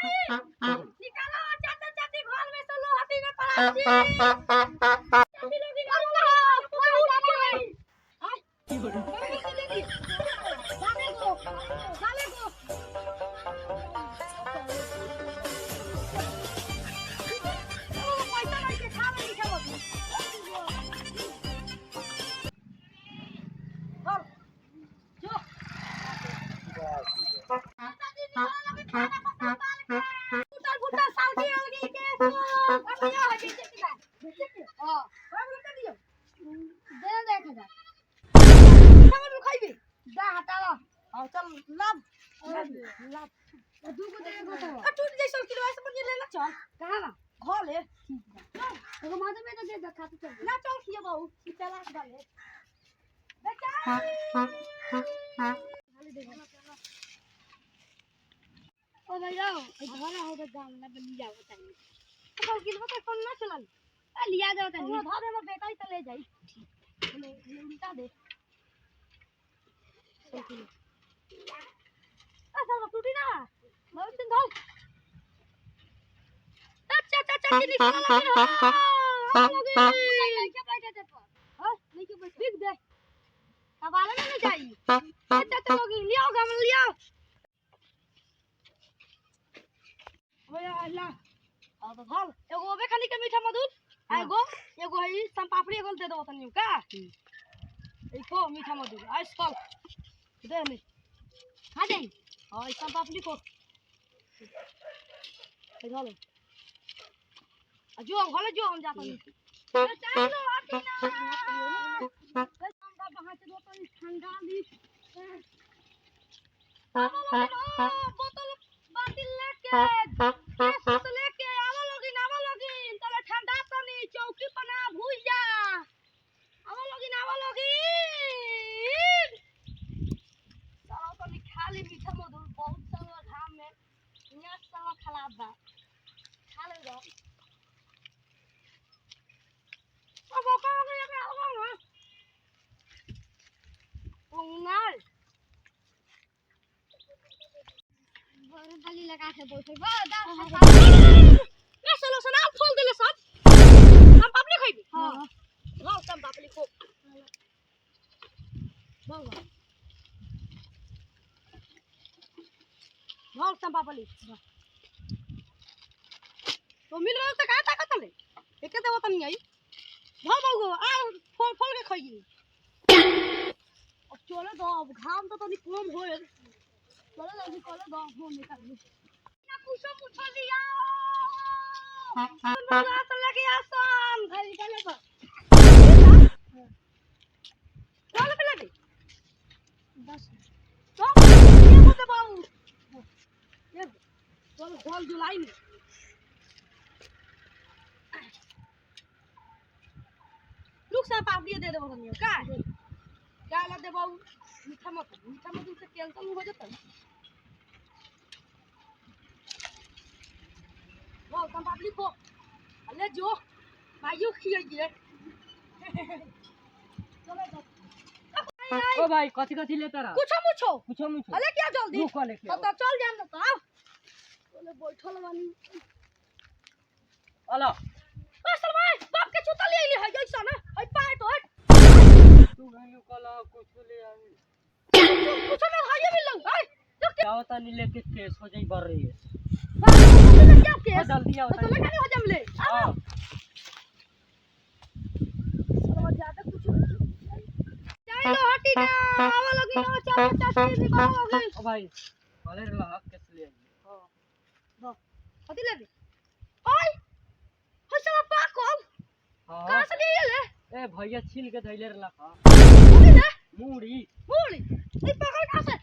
निकालो चाचा चाची घर में से लोहाटी में पड़ा छी लोग अल्लाह कोई उठ गई जाने दो ओ पैसा नहीं के खा नहीं खाओ जो भुट्टा साउदी अलगी के कटिया है बेचे के हां हम लोग कर दियो दे दे के जा सामान खाइबे जा हटावा हां चल लाभ दू को दे दो तो टूट जैसा किलो ऐसे मुझे ले ला चल कहां ना घर ले तो मादे में तो दे दे खाते चल ना चल खिया बाऊ पहला डाले बेटा ओ भैया घरा हो गांव में बनी जाओ चाहिए तो किलो के कौन ना चलन आ लिया जाओ तनी धारे में बेटा ही तो ले जाई ले उल्टा दे आ सब टूटी ना बहुत दिन धो अच्छा अच्छा अच्छा निकल लगे हो लगे के बैठे थे पर हां लेके बैठ बिक दे हवाले में नहीं जाई अच्छा अच्छा लोगी लियो गम लियो भैया अल्लाह अब भाल एगो ओबे खाली के मीठा मधुर एगो है सम पापड़ी एगो दे दो तनी का एको मीठा मधुर आइस कल दे ले खा दे हां सम पापड़ी को ए धलो जो घले जो हम जाता नहीं चलो हटी ना ठंडा बहा से दो तो ठंडा ली बोतल बातिल लेके तो लेके आवो लोगिन तले ठंडा तनी चौकी पना भूल जा आवो लोगिन सारा तनी खाली मीठा मधुर बहुत सारा घाम में नियत सारा खराब बा खा ले दो अब का हो गया क्या होगा ना उंगल बड़े डाली लगा के बैठे बा मैं सोल्यूशन आप खोल देले सब हम पब्लिक होइबे हां हां सब पब्लिक को बाबा हां सब पब्लिक तो मिल गयो त का ताकत ले एके देव त नहीं आई हां बाबू आ फोल फोल के खाई अब चलो दो अब घाम तो तनी कम होए चलो जल्दी चलो दो हो निकाल ना पूछो पूछो लिया हमरा तो लगे आसान खाली चले बा चलो पे लगे बस तो ये मत बाऊ ये चलो फल जुलाई में लुक सा पापड़ी दे दे बनियो का क्या ला दे बाऊ मीठा मत से कैंसल हो जाता है वो कम पब्लिक को अल्ले जो भाइयों खियाइए चलो ओ भाई कथि कथि लेता रहा कुछो मुछो अरे क्या जल्दी रुको लेके अब तो चल जाम ना तो बोले बैठल वाली अला असल में बाप के जूता ले है जैसा ना हई पैंट हट तू गनु कला कुछ ले आई कुछ ना हाये मिल लो हाय तो जाओ तनी लेके केस हो जाई बर रही है क्या केस जल्दी आओ तो लगा नहीं हो जाम ले हां समझ जाता कुछ चलो हटी ना आवा लगी ना चाचा चाची निकालो लगी ओ भाई कॉलर ला केस ले आई हां दो हटी ले ओए हसला पाकल हां कहां से ले ले ए भैया छील के धइले रला का मुड़ी मुड़ी मुड़ी ई पकड़ कहां से